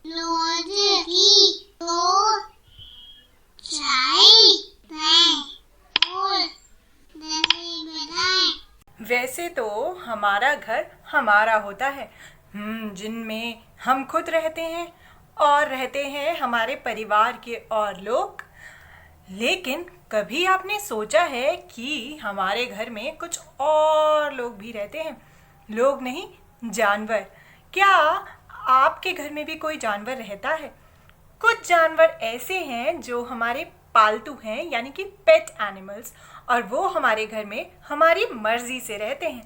रोज की तो चाय और दही बनाए। वैसे तो हमारा घर हमारा होता है, जिनमें हम खुद रहते हैं और रहते हैं हमारे परिवार के और लोग। लेकिन कभी आपने सोचा है कि हमारे घर में कुछ और लोग भी रहते हैं? लोग नहीं, जानवर। क्या आपके घर में भी कोई जानवर रहता है? कुछ जानवर ऐसे हैं जो हमारे पालतू हैं, यानी कि पेट एनिमल्स, और वो हमारे घर में हमारी मर्जी से रहते हैं।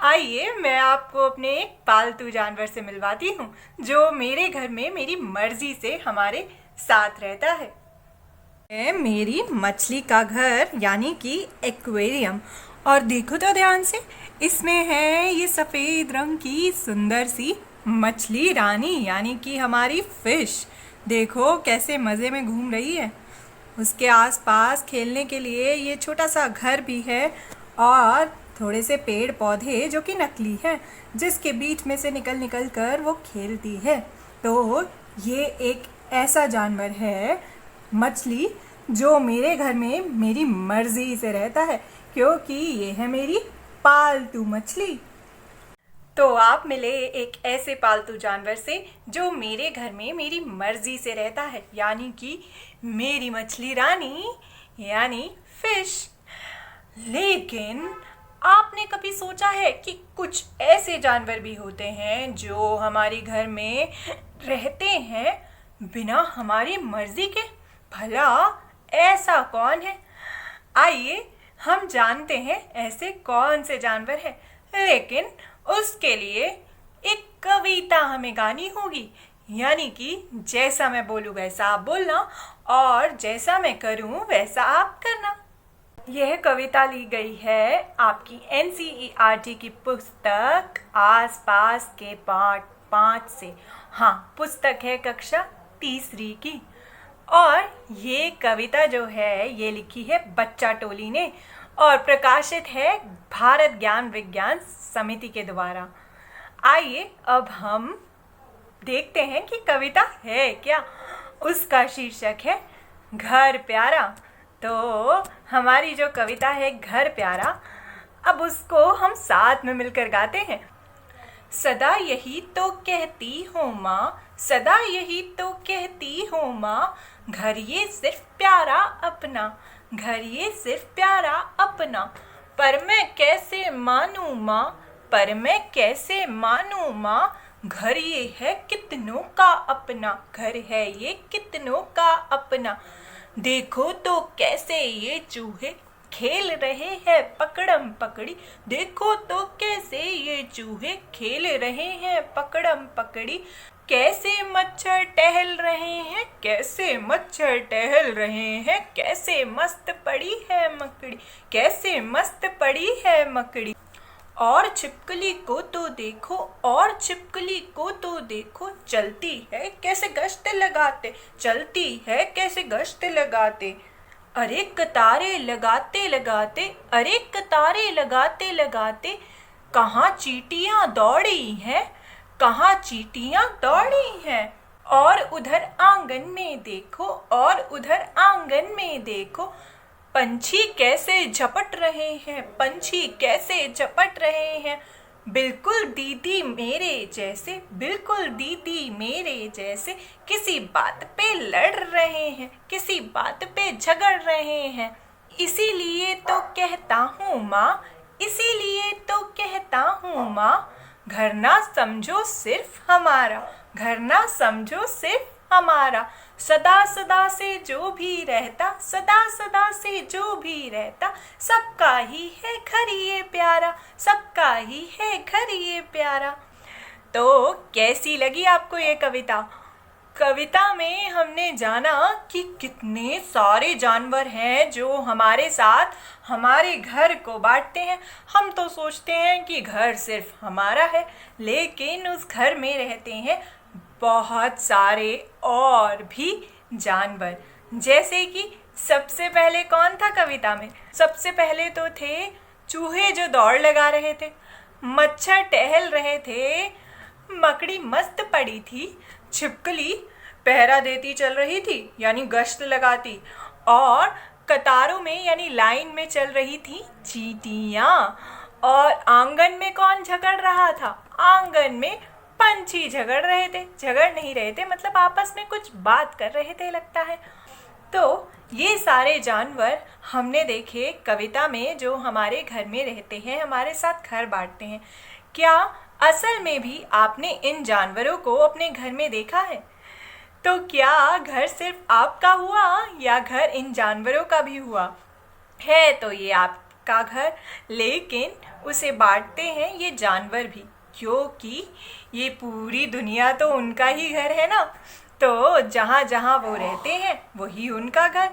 आइए मैं आपको अपने एक पालतू जानवर से मिलवाती हूँ जो मेरे घर में मेरी मर्जी से हमारे साथ रहता है। मेरी मछली का घर, यानी कि एक्वेरियम। और देखो तो ध्यान से, इसमें है ये सफ़ेद रंग की सुंदर सी मछली रानी, यानी कि हमारी फिश। देखो कैसे मज़े में घूम रही है। उसके आसपास खेलने के लिए ये छोटा सा घर भी है और थोड़े से पेड़ पौधे जो कि नकली हैं, जिसके बीच में से निकल निकल कर वो खेलती है। तो ये एक ऐसा जानवर है, मछली, जो मेरे घर में मेरी मर्जी से रहता है, क्योंकि ये है मेरी पालतू मछली। तो आप मिले एक ऐसे पालतू जानवर से जो मेरे घर में मेरी मर्जी से रहता है, यानी कि मेरी मछली रानी, यानी फिश। लेकिन आपने कभी सोचा है कि कुछ ऐसे जानवर भी होते हैं जो हमारे घर में रहते हैं बिना हमारी मर्जी के? भला ऐसा कौन है? आइए हम जानते हैं ऐसे कौन से जानवर हैं। लेकिन उसके लिए एक कविता हमें गानी होगी, यानी कि जैसा मैं बोलूँ वैसा आप बोलना और जैसा मैं करूँ वैसा आप करना। यह कविता ली गई है आपकी NCERT की पुस्तक आसपास के पाठ 5 से। हाँ, पुस्तक है कक्षा तीसरी की। और ये कविता जो है ये लिखी है बच्चा टोली ने और प्रकाशित है भारत ज्ञान विज्ञान समिति के द्वारा। आइए अब हम देखते हैं कि कविता है क्या। उसका शीर्षक है घर प्यारा। तो हमारी जो कविता है घर प्यारा, अब उसको हम साथ में मिलकर गाते हैं। सदा यही तो कहती हूँ माँ, सदा यही तो कहती हूँ माँ, घर ये सिर्फ प्यारा अपना, घर ये सिर्फ प्यारा अपना। पर मैं कैसे मानूँ माँ, पर मैं कैसे मानूँ माँ, घर ये है कितनों का अपना, घर है ये कितनों का अपना। देखो तो कैसे ये चूहे खेल रहे हैं पकड़म पकड़ी, देखो तो कैसे ये चूहे खेल रहे हैं पकड़म पकड़ी। कैसे मच्छर टहल रहे हैं, कैसे मच्छर टहल रहे हैं, कैसे मस्त पड़ी है मकड़ी, कैसे मस्त पड़ी है मकड़ी। और छिपकली को तो देखो, और छिपकली को तो देखो, चलती है कैसे गश्त लगाते, चलती है कैसे गश्त लगाते। अरे कतारे लगाते लगाते, अरे कतारे लगाते लगाते, कहाँ चींटियाँ दौड़ी हैं, कहाँ चींटियाँ दौड़ी हैं। और उधर आंगन में देखो, और उधर आंगन में देखो, पंछी कैसे झपट रहे हैं, पंछी कैसे झपट रहे हैं। बिल्कुल दीदी मेरे जैसे, बिल्कुल दीदी मेरे जैसे, किसी बात पे लड़ रहे हैं, किसी बात पे झगड़ रहे हैं। इसीलिए तो कहता हूँ माँ, इसीलिए तो कहता हूँ माँ, घर ना समझो सिर्फ हमारा, घर ना समझो सिर्फ हमारा। सदा सदा से जो भी रहता, सदा सदा से जो भी रहता, सबका ही है घर ये प्यारा, सबका ही है घर ये प्यारा। तो कैसी लगी आपको ये कविता? कविता में हमने जाना कि कितने सारे जानवर हैं जो हमारे साथ हमारे घर को बांटते हैं। हम तो सोचते हैं कि घर सिर्फ हमारा है, लेकिन उस घर में रहते हैं बहुत सारे और भी जानवर। जैसे कि सबसे पहले कौन था कविता में? सबसे पहले तो थे चूहे जो दौड़ लगा रहे थे, मच्छर टहल रहे थे, मकड़ी मस्त पड़ी थी, छिपकली पहरा देती चल रही थी, यानी गश्त लगाती, और कतारों में यानी लाइन में चल रही थी चींटियां। और आंगन में कौन झगड़ रहा था? आंगन में पंछी झगड़ रहे थे, झगड़ नहीं रहे थे मतलब आपस में कुछ बात कर रहे थे लगता है। तो ये सारे जानवर हमने देखे कविता में, जो हमारे घर में रहते हैं, हमारे साथ घर बांटते हैं। क्या असल में भी आपने इन जानवरों को अपने घर में देखा है? तो क्या घर सिर्फ आपका हुआ या घर इन जानवरों का भी हुआ? है तो ये आपका घर, लेकिन उसे बांटते हैं ये जानवर भी, क्योंकि ये पूरी दुनिया तो उनका ही घर है ना। तो जहाँ जहाँ वो रहते हैं वही उनका घर,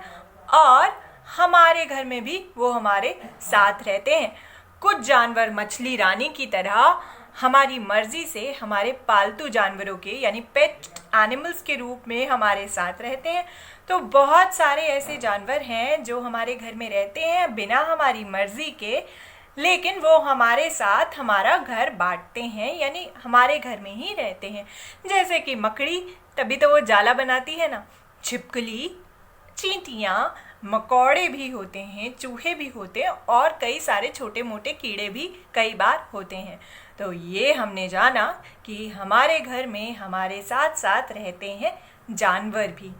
और हमारे घर में भी वो हमारे साथ रहते हैं। कुछ जानवर मछली रानी की तरह हमारी मर्जी से हमारे पालतू जानवरों के यानी पेट एनिमल्स के रूप में हमारे साथ रहते हैं। तो बहुत सारे ऐसे जानवर हैं जो हमारे घर में रहते हैं बिना हमारी मर्जी के, लेकिन वो हमारे साथ हमारा घर बांटते हैं, यानी हमारे घर में ही रहते हैं। जैसे कि मकड़ी, तभी तो वो जाला बनाती है ना। छिपकली, चींटियाँ, मकोड़े भी होते हैं, चूहे भी होते हैं, और कई सारे छोटे मोटे कीड़े भी कई बार होते हैं। तो ये हमने जाना कि हमारे घर में हमारे साथ साथ रहते हैं जानवर भी।